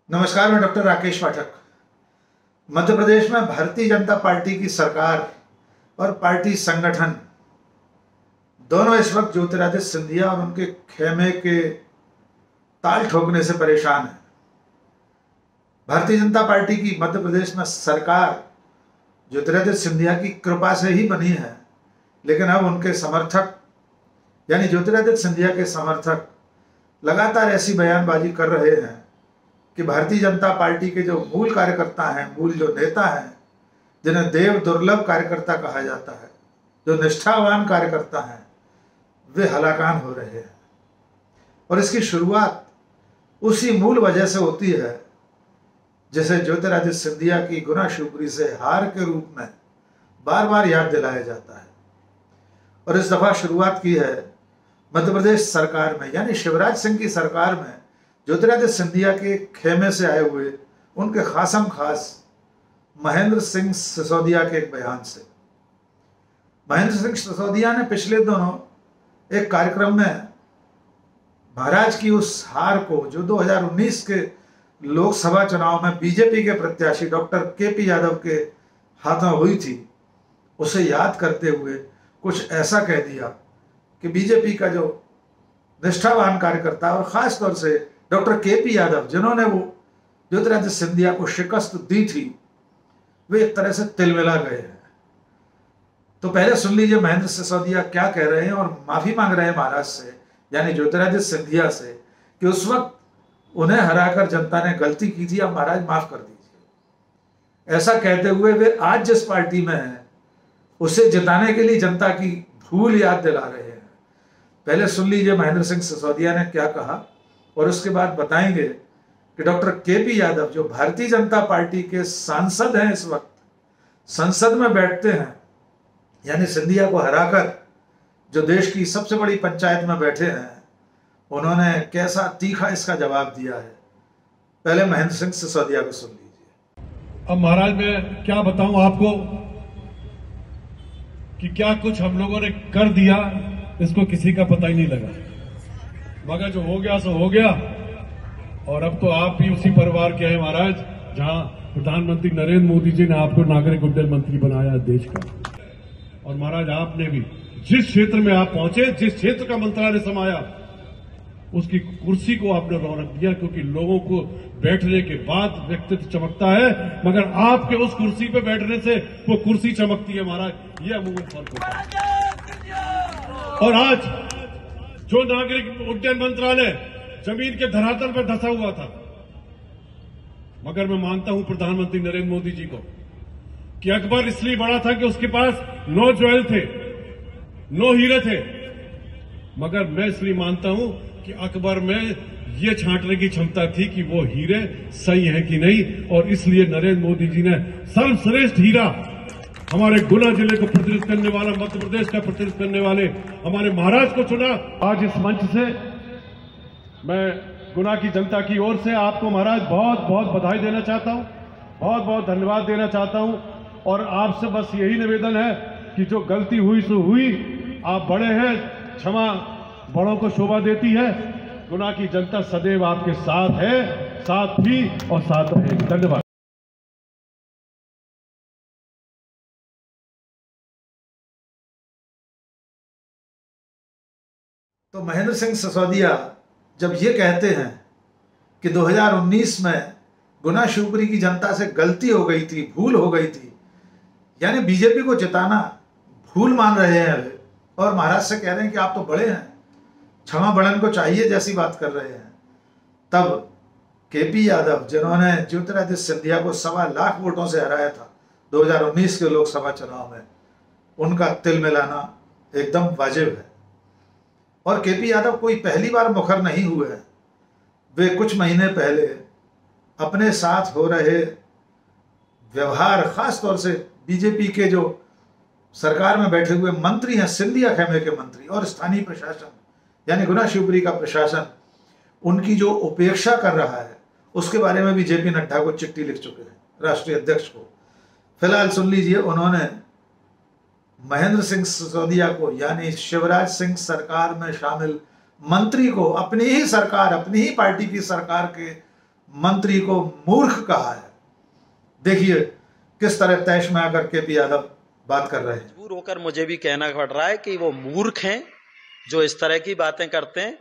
नमस्कार, मैं डॉक्टर राकेश पाठक। मध्य प्रदेश में भारतीय जनता पार्टी की सरकार और पार्टी संगठन दोनों इस वक्त ज्योतिरादित्य सिंधिया और उनके खेमे के ताल ठोकने से परेशान है। भारतीय जनता पार्टी की मध्य प्रदेश में सरकार ज्योतिरादित्य सिंधिया की कृपा से ही बनी है, लेकिन अब उनके समर्थक यानी ज्योतिरादित्य सिंधिया के समर्थक लगातार ऐसी बयानबाजी कर रहे हैं कि भारतीय जनता पार्टी के जो मूल कार्यकर्ता हैं, मूल जो नेता हैं, जिन्हें देव दुर्लभ कार्यकर्ता कहा जाता है, जो निष्ठावान कार्यकर्ता हैं, वे हलाकान हो रहे हैं। और इसकी शुरुआत उसी मूल वजह से होती है जिसे ज्योतिरादित्य सिंधिया की गुना शिवपुरी से हार के रूप में बार बार याद दिलाया जाता है। और इस दफा शुरुआत की है मध्य प्रदेश सरकार में, यानी शिवराज सिंह की सरकार में, ज्योतिरादित्य सिंधिया के खेमे से आए हुए उनके खासम खास महेंद्र सिंह सिसोदिया के एक बयान से। महेंद्र सिंह सिसोदिया ने पिछले दिनों एक कार्यक्रम में महाराज की उस हार को, जो 2019 के लोकसभा चुनाव में बीजेपी के प्रत्याशी डॉक्टर केपी यादव के हाथों हुई थी, उसे याद करते हुए कुछ ऐसा कह दिया कि बीजेपी का जो निष्ठावान कार्यकर्ता और खास तौर से डॉक्टर केपी यादव, जिन्होंने वो ज्योतिरादित्य सिंधिया को शिकस्त दी थी, वे एक तरह से तिलमिला गए हैं। तो पहले सुन लीजिए महेंद्र सिसोदिया क्या कह रहे हैं और माफी मांग रहे हैं महाराज से, यानी ज्योतिरादित्य सिंधिया से, कि उस वक्त उन्हें हराकर जनता ने गलती की थी, अब महाराज माफ कर दीजिए। ऐसा कहते हुए वे आज जिस पार्टी में हैं उसे जिताने के लिए जनता की भूल याद दिला रहे हैं। पहले सुन लीजिए महेंद्र सिंह सिसोदिया ने क्या कहा और उसके बाद बताएंगे कि डॉक्टर केपी यादव, जो भारतीय जनता पार्टी के सांसद हैं, इस वक्त संसद में बैठते हैं, यानी सिंधिया को हराकर जो देश की सबसे बड़ी पंचायत में बैठे हैं, उन्होंने कैसा तीखा इसका जवाब दिया है। पहले महेंद्र सिंह सिसोदिया को सुन लीजिए। अब महाराज मैं क्या बताऊं आपको कि क्या कुछ हम लोगों ने कर दिया, इसको किसी का पता ही नहीं लगा, मगर जो हो गया सो हो गया। और अब तो आप भी उसी परिवार के हैं महाराज, जहां प्रधानमंत्री नरेंद्र मोदी जी ने आपको नागरिक उड्डयन मंत्री बनाया देश का। और महाराज आपने भी जिस क्षेत्र में आप पहुंचे, जिस क्षेत्र का मंत्रालय समाया, उसकी कुर्सी को आपने रौनक दिया, क्योंकि लोगों को बैठने के बाद व्यक्तित्व चमकता है, मगर आपके उस कुर्सी पे बैठने से वो कुर्सी चमकती है महाराज। ये अमूमन फर्क होता है। और आज जो नागरिक उड्डयन मंत्रालय जमीन के धरातल पर धंसा हुआ था, मगर मैं मानता हूं प्रधानमंत्री नरेंद्र मोदी जी को कि अकबर इसलिए बड़ा था कि उसके पास 9 ज्वेल थे, 9 हीरे थे, मगर मैं इसलिए मानता हूं कि अकबर में ये छांटने की क्षमता थी कि वो हीरे सही है कि नहीं, और इसलिए नरेंद्र मोदी जी ने सर्वश्रेष्ठ हीरा हमारे गुना जिले को प्रतिनिधित्व करने वाला, मध्य प्रदेश का प्रतिनिधित्व करने वाले हमारे महाराज को चुना। आज इस मंच से मैं गुना की जनता की ओर से आपको महाराज बहुत बहुत बधाई देना चाहता हूं, बहुत बहुत धन्यवाद देना चाहता हूं। और आपसे बस यही निवेदन है कि जो गलती हुई सो हुई, आप बड़े हैं, क्षमा बड़ों को शोभा देती है। गुना की जनता सदैव आपके साथ है, साथ थी और साथ रहेगी। धन्यवाद। तो महेंद्र सिंह सिसोदिया जब ये कहते हैं कि 2019 में गुना शिवपुरी की जनता से गलती हो गई थी, भूल हो गई थी, यानी बीजेपी को जिताना भूल मान रहे हैं, और महाराज से कह रहे हैं कि आप तो बड़े हैं, क्षमा बड़न को चाहिए जैसी बात कर रहे हैं, तब केपी यादव, जिन्होंने ज्योतिरादित्य सिंधिया को 1.25 लाख वोटों से हराया था 2019 के लोकसभा चुनाव में, उनका तिल मिलाना एकदम वाजिब है। और केपी यादव कोई पहली बार मुखर नहीं हुए हैं। वे कुछ महीने पहले अपने साथ हो रहे व्यवहार, खास तौर से बीजेपी के जो सरकार में बैठे हुए मंत्री हैं, सिंधिया खेमे के मंत्री, और स्थानीय प्रशासन यानी गुना शिवपुरी का प्रशासन, उनकी जो उपेक्षा कर रहा है, उसके बारे में भी जेपी नड्डा को चिट्ठी लिख चुके हैं, राष्ट्रीय अध्यक्ष को। फिलहाल सुन लीजिए, उन्होंने महेंद्र सिंह सिसोदिया को, यानी शिवराज सिंह सरकार में शामिल मंत्री को, अपनी ही सरकार, अपनी ही पार्टी की सरकार के मंत्री को मूर्ख कहा है। देखिए किस तरह तैश में आकर के पी यादव बात कर रहे हैं। मजबूर होकर मुझे भी कहना पड़ रहा है कि वो मूर्ख हैं जो इस तरह की बातें करते हैं,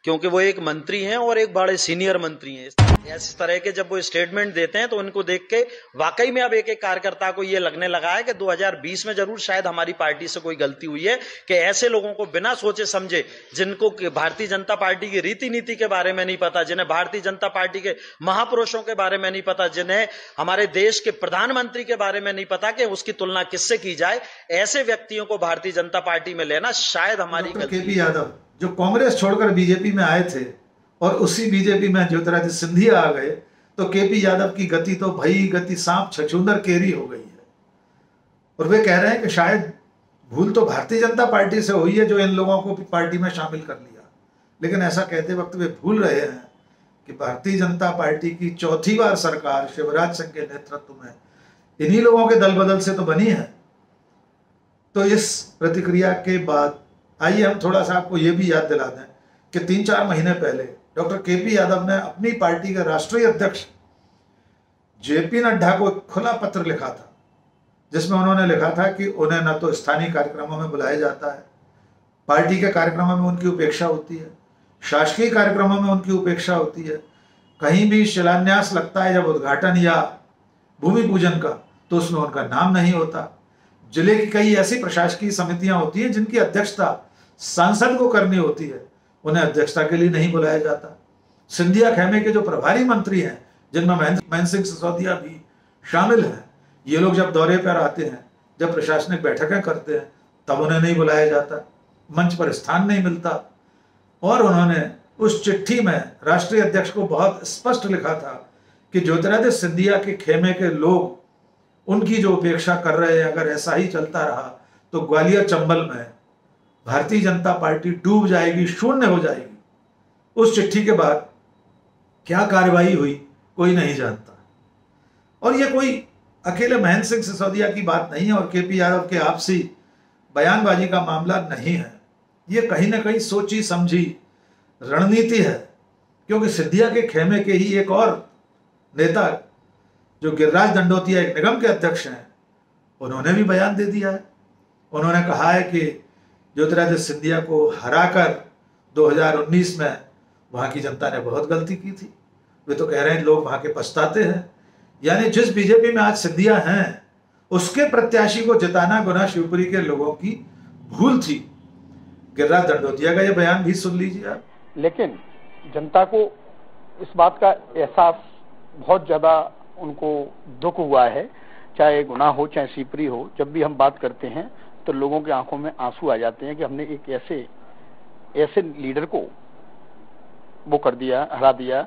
क्योंकि वो एक मंत्री हैं और एक बड़े सीनियर मंत्री हैं। इस तरह के जब वो स्टेटमेंट देते हैं तो उनको देख के वाकई में अब एक एक कार्यकर्ता को ये लगने लगा है कि 2020 में जरूर शायद हमारी पार्टी से कोई गलती हुई है कि ऐसे लोगों को बिना सोचे समझे, जिनको भारतीय जनता पार्टी की रीति नीति के बारे में नहीं पता, जिन्हें भारतीय जनता पार्टी के महापुरुषों के बारे में नहीं पता, जिन्हें हमारे देश के प्रधानमंत्री के बारे में नहीं पता कि उसकी तुलना किससे की जाए, ऐसे व्यक्तियों को भारतीय जनता पार्टी में लेना शायद हमारी गलती। केपी यादव जो कांग्रेस छोड़कर बीजेपी में आए थे और उसी बीजेपी में ज्योतिरादित्य सिंधिया आ गए, तो केपी यादव की गति तो भई गति सांप छछूंदर केरी हो गई है। और वे कह रहे हैं कि शायद भूल तो भारतीय जनता पार्टी से हुई है जो इन लोगों को पार्टी में शामिल कर लिया। लेकिन ऐसा कहते वक्त वे भूल रहे हैं कि भारतीय जनता पार्टी की चौथी बार सरकार शिवराज सिंह के नेतृत्व में इन्हीं लोगों के दल बदल से तो बनी है। तो इस प्रतिक्रिया के बाद आइए हम थोड़ा सा आपको ये भी याद दिला दें कि 3-4 महीने पहले डॉक्टर केपी यादव ने अपनी पार्टी के राष्ट्रीय अध्यक्ष जेपी नड्डा को खुला पत्र लिखा था, जिसमें उन्होंने लिखा था कि उन्हें न तो स्थानीय कार्यक्रमों में बुलाया जाता है, पार्टी के कार्यक्रमों में उनकी उपेक्षा होती है, शासकीय कार्यक्रमों में उनकी उपेक्षा होती है, कहीं भी शिलान्यास लगता है जब उद्घाटन या भूमि पूजन का तो उसमें उनका नाम नहीं होता। जिले की कई ऐसी प्रशासकीय समितियां होती हैं जिनकी अध्यक्षता सांसद को करनी होती है, उन्हें अध्यक्षता के लिए नहीं बुलाया जाता। सिंधिया खेमे के जो प्रभारी मंत्री हैं, जिनमें महेंद्र सिंह सिसोदिया भी शामिल हैं, ये लोग जब दौरे पर आते हैं, जब प्रशासनिक बैठकें करते हैं, तब उन्हें नहीं बुलाया जाता, मंच पर स्थान नहीं मिलता। और उन्होंने उस चिट्ठी में राष्ट्रीय अध्यक्ष को बहुत स्पष्ट लिखा था कि ज्योतिरादित्य सिंधिया के खेमे के लोग उनकी जो उपेक्षा कर रहे हैं, अगर ऐसा ही चलता रहा तो ग्वालियर चंबल में भारतीय जनता पार्टी डूब जाएगी, शून्य हो जाएगी। उस चिट्ठी के बाद क्या कार्रवाई हुई कोई नहीं जानता। और ये कोई अकेले महेंद्र सिंह सिसोदिया की बात नहीं है और केपी यादव के आपसी बयानबाजी का मामला नहीं है। ये कहीं ना कहीं सोची समझी रणनीति है, क्योंकि सिंधिया के खेमे के ही एक और नेता जो गिरिराज दंडोतिया एक निगम के अध्यक्ष हैं, उन्होंने भी बयान दे दिया है। उन्होंने कहा है कि ज्योतिरादित्य सिंधिया को हराकर 2019 में वहां की जनता ने बहुत गलती की थी। वे तो कह रहे हैं लोग वहां के पछताते हैं। यानी जिस बीजेपी में आज सिंधिया हैं उसके प्रत्याशी को जिताना गुना शिवपुरी के लोगों की भूल थी। गिरिराज दंडोतिया का यह बयान भी सुन लीजिए आप। लेकिन जनता को इस बात का एहसास बहुत ज्यादा उनको दुख हुआ है, चाहे गुनाह हो चाहे शिवपुरी हो। जब भी हम बात करते हैं तो लोगों की आंखों में आंसू आ जाते हैं कि हमने एक ऐसे लीडर को वो कर दिया, हरा दिया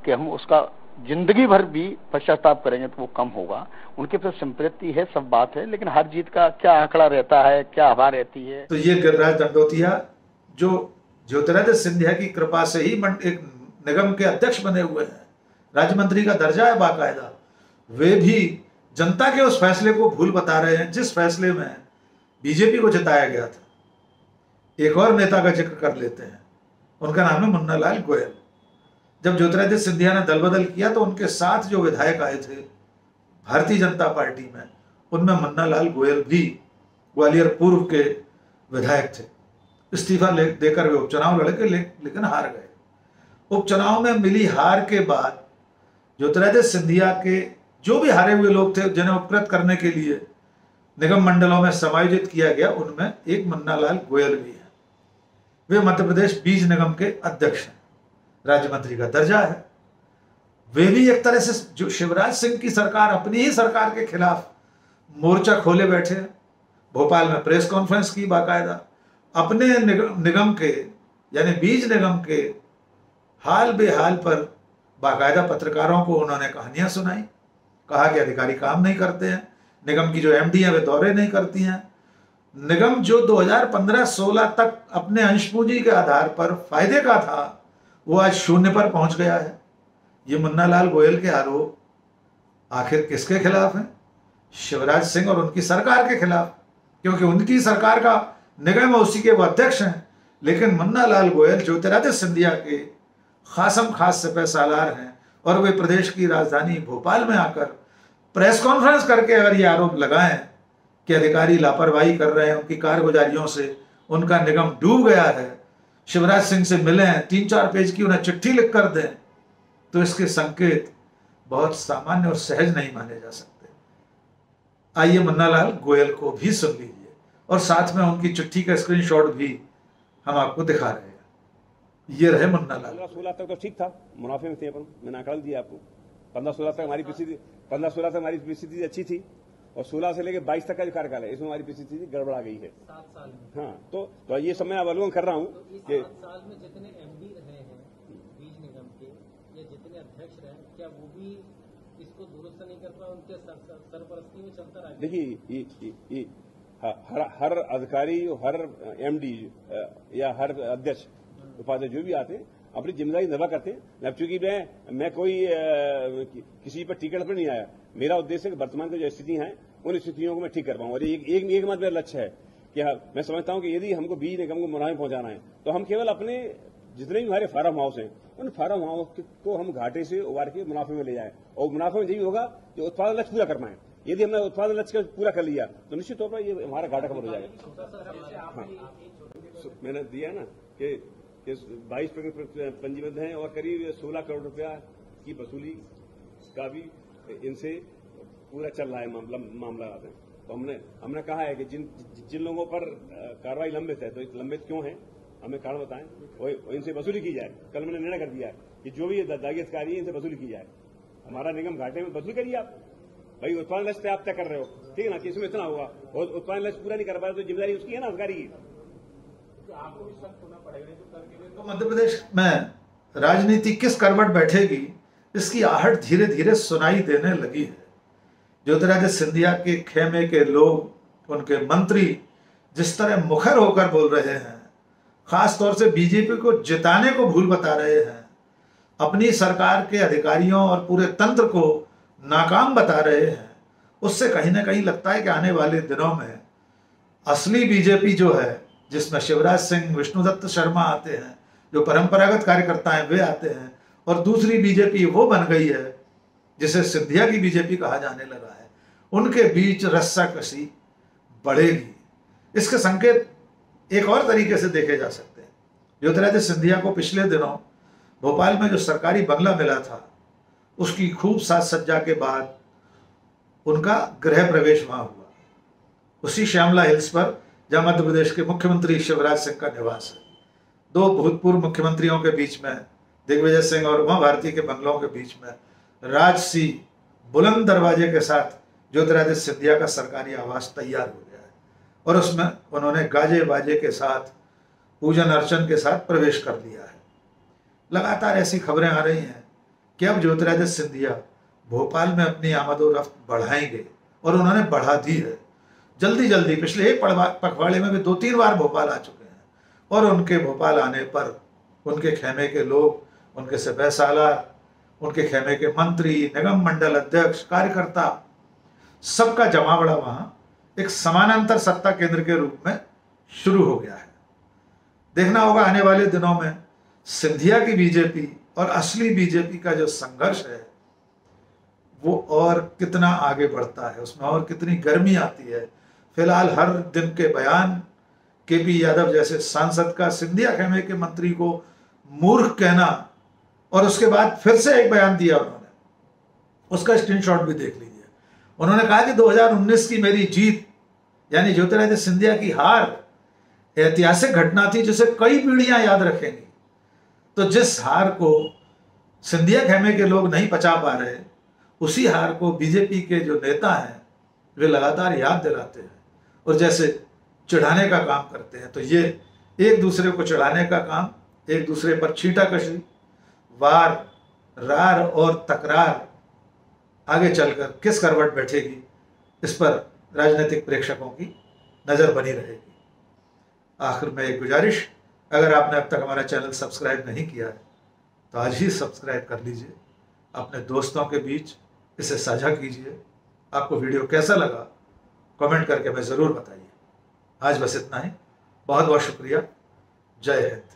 कि हम उसका जिंदगी भर भी पश्चाताप करेंगे तो वो कम होगा। उनके पास संपत्ति है, सब बात है, लेकिन हर जीत का क्या आंकड़ा रहता है, क्या हवा रहती है। तो ये गिरिराज दंडोतिया जो ज्योतिरादित्य सिंधिया की कृपा से ही एक निगम के अध्यक्ष बने हुए हैं, राज्य मंत्री का दर्जा है बाकायदा, वे भी जनता के उस फैसले को भूल बता रहे हैं जिस फैसले में बीजेपी को जिताया गया था। एक और नेता का जिक्र कर लेते हैं, उनका नाम है मुन्ना लाल गोयल। जब ज्योतिरादित्य सिंधिया ने दल बदल किया तो उनके साथ जो विधायक आए थे भारतीय जनता पार्टी में, उनमें मुन्ना लाल गोयल भी ग्वालियर पूर्व के विधायक थे। इस्तीफा देकर वे उपचुनाव लड़े लेकिन हार गए। उपचुनाव में मिली हार के बाद ज्योतिरादित्य सिंधिया के जो भी हारे हुए लोग थे जिन्हें उपकृत करने के लिए निगम मंडलों में समायोजित किया गया, उनमें एक मुन्ना लाल गोयल भी है। वे मध्य प्रदेश बीज निगम के अध्यक्ष हैं, राज्य मंत्री का दर्जा है। वे भी एक तरह से जो शिवराज सिंह की सरकार, अपनी ही सरकार के खिलाफ मोर्चा खोले बैठे। भोपाल में प्रेस कॉन्फ्रेंस की बाकायदा, अपने निगम के यानी बीज निगम के हाल बेहाल पर बाकायदा पत्रकारों को उन्होंने कहानियां सुनाई। कहा कि अधिकारी काम नहीं करते हैं, निगम की जो एमडी है वे दौरे नहीं करती हैं। निगम जो 2015-16 तक अपने अंश पूंजी के आधार पर फायदे का था, वो आज शून्य पर पहुंच गया है। ये मुन्ना लाल गोयल के आरोप आखिर किसके खिलाफ हैं? शिवराज सिंह और उनकी सरकार के खिलाफ, क्योंकि उनकी सरकार का निगम उसी के वो अध्यक्ष हैं। लेकिन मुन्ना लाल गोयल ज्योतिरादित्य सिंधिया के खासम खास सिपह सालार हैं और वे प्रदेश की राजधानी भोपाल में आकर प्रेस कॉन्फ्रेंस करके अगर ये आरोप लगाएं कि अधिकारी लापरवाही कर रहे हैं, उनकी कारगुजारियों से उनका निगम डूब गया है, शिवराज सिंह से मिलें, 3-4 पेज की उन्हें चिट्ठी लिख कर दें, तो इसके संकेत बहुत सामान्य और सहज नहीं माने जा सकते। आइए मुन्नालाल गोयल को भी सुन लीजिए और साथ में उनकी चिट्ठी का स्क्रीनशॉट भी हम आपको दिखा रहे हैं। ये रहे मुन्नालाल। 15-16 तक तो ठीक था, मुनाफे में थे अपन, मैंने आंकड़ा दिया आपको। 15-16 तक हमारी परिस्थिति अच्छी थी और 16 से लेकर 22 तक का जो कार्यकाल है इसमें हमारी परिस्थिति गड़बड़ा गई है। 7 साल में। हाँ, तो ये सब मैं अवलोकन कर रहा हूँ कि 7 साल में जितने एमडी रहे हैं बीज निगम के या जितने अध्यक्ष रहे, क्या वो भी इसको दुरुस्त नहीं कर पाए? उनके सरपरस्ती में चलता रहा। देखिए, हर अधिकारी, हर एमडी या हर अध्यक्ष उपाध्यक्ष जो भी आते हैं अपनी जिम्मेदारी निभा करते हैं। अब चूंकि मैं कोई किसी पर टिकट पर नहीं आया, मेरा उद्देश्य है कि वर्तमान की जो स्थिति हैं उन स्थितियों को मैं ठीक कर पाऊं। और एक मात्र मेरा लक्ष्य है कि मैं समझता हूं कि यदि हमको बीज निगम को मुनाफे पहुंचाना है तो हम केवल अपने जितने भी हमारे फार्म हाउस हैं उन फार्म हाउस को हम घाटे से उबार के मुनाफे में ले जाए, और मुनाफे में यही होगा जो उत्पादन लक्ष्य पूरा कर पाए। यदि हमने उत्पादन लक्ष्य पूरा कर लिया तो निश्चित तौर पर ये हमारा घाटा कवर हो जाएगा। हाँ, मैंने दिया ना कि 22 पंजीबद्ध हैं और करीब 16 करोड़ रुपया की वसूली का भी इनसे पूरा चल रहा है मामला आते हैं। तो हमने कहा है कि जिन लोगों पर कार्रवाई लंबित है, तो लंबित क्यों है हमें कारण बताएं, वो इनसे वसूली की जाए। कल मैंने निर्णय कर दिया है कि जो भी दागी अधिकारी है इनसे वसूली की जाए। हमारा निगम घाटे में वसूली करिए आप, भाई उत्पादन लक्ष्य आप तय कर रहे हो, ठीक है ना, कि इसमें इतना होगा और उत्पादन लक्ष्य पूरा नहीं कर पाए तो जिम्मेदारी उसकी है ना अधिकारी की। आपको भी सख्त होना पड़ेगा। तो मध्य प्रदेश में राजनीति किस करवट बैठेगी इसकी आहट धीरे धीरे सुनाई देने लगी है। ज्योतिरादित्य सिंधिया के खेमे के लोग, उनके मंत्री जिस तरह मुखर होकर बोल रहे हैं, खास तौर से बीजेपी को जिताने को भूल बता रहे हैं, अपनी सरकार के अधिकारियों और पूरे तंत्र को नाकाम बता रहे हैं, उससे कहीं ना कहीं लगता है कि आने वाले दिनों में असली बीजेपी जो है, जिसमें शिवराज सिंह, विष्णुदत्त शर्मा आते हैं, जो परंपरागत कार्यकर्ता हैं वे आते हैं, और दूसरी बीजेपी वो बन गई है जिसे सिंधिया की बीजेपी कहा जाने लगा है, उनके बीच रस्साकशी बढ़ेगी। इसके संकेत एक और तरीके से देखे जा सकते हैं। ज्योतिरादित्य सिंधिया को पिछले दिनों भोपाल में जो सरकारी बंगला मिला था, उसकी खूब साज सज्जा के बाद उनका गृह प्रवेश वहां हुआ, उसी श्यामला हिल्स पर जहां मध्य प्रदेश के मुख्यमंत्री शिवराज सिंह का निवास है। 2 भूतपूर्व मुख्यमंत्रियों के बीच में, दिग्विजय सिंह और उमा भारती के बंगलों के बीच में राजसी बुलंद दरवाजे के साथ ज्योतिरादित्य सिंधिया का सरकारी आवास तैयार हो गया है और उसमें उन्होंने गाजे बाजे के साथ, पूजन अर्चन के साथ प्रवेश कर लिया है। लगातार ऐसी खबरें आ रही हैं कि अब ज्योतिरादित्य सिंधिया भोपाल में अपनी आमदोरफ्त बढ़ाएंगे और उन्होंने बढ़ा दी है। जल्दी जल्दी पिछले एक पखवाड़े में भी 2-3 बार भोपाल आ चुके हैं और उनके भोपाल आने पर उनके खेमे के लोग, उनके सिपह सालार, उनके खेमे के मंत्री, निगम मंडल अध्यक्ष, कार्यकर्ता, सबका जमावड़ा वहां एक समानांतर सत्ता केंद्र के रूप में शुरू हो गया है। देखना होगा आने वाले दिनों में सिंधिया की बीजेपी और असली बीजेपी का जो संघर्ष है वो और कितना आगे बढ़ता है, उसमें और कितनी गर्मी आती है। फिलहाल हर दिन के बयान, केपी यादव जैसे सांसद का सिंधिया खेमे के मंत्री को मूर्ख कहना, और उसके बाद फिर से एक बयान दिया उन्होंने, उसका स्क्रीनशॉट भी देख लीजिए। उन्होंने कहा कि 2019 की मेरी जीत यानी ज्योतिरादित्य सिंधिया की हार ऐतिहासिक घटना थी जिसे कई पीढ़ियां याद रखेंगी। तो जिस हार को सिंधिया खेमे के लोग नहीं पचा पा रहे, उसी हार को बीजेपी के जो नेता हैं वे लगातार याद दिलाते हैं और जैसे चिढ़ाने का काम करते हैं। तो ये एक दूसरे को चिढ़ाने का काम, एक दूसरे पर छींटाकशी, वार, रार और तकरार आगे चलकर किस करवट बैठेगी, इस पर राजनीतिक प्रेक्षकों की नजर बनी रहेगी। आखिर में एक गुजारिश, अगर आपने अब तक हमारा चैनल सब्सक्राइब नहीं किया है तो आज ही सब्सक्राइब कर लीजिए, अपने दोस्तों के बीच इसे साझा कीजिए। आपको वीडियो कैसा लगा कमेंट करके हमें ज़रूर बताइए। आज बस इतना ही, बहुत बहुत शुक्रिया। जय हिंद।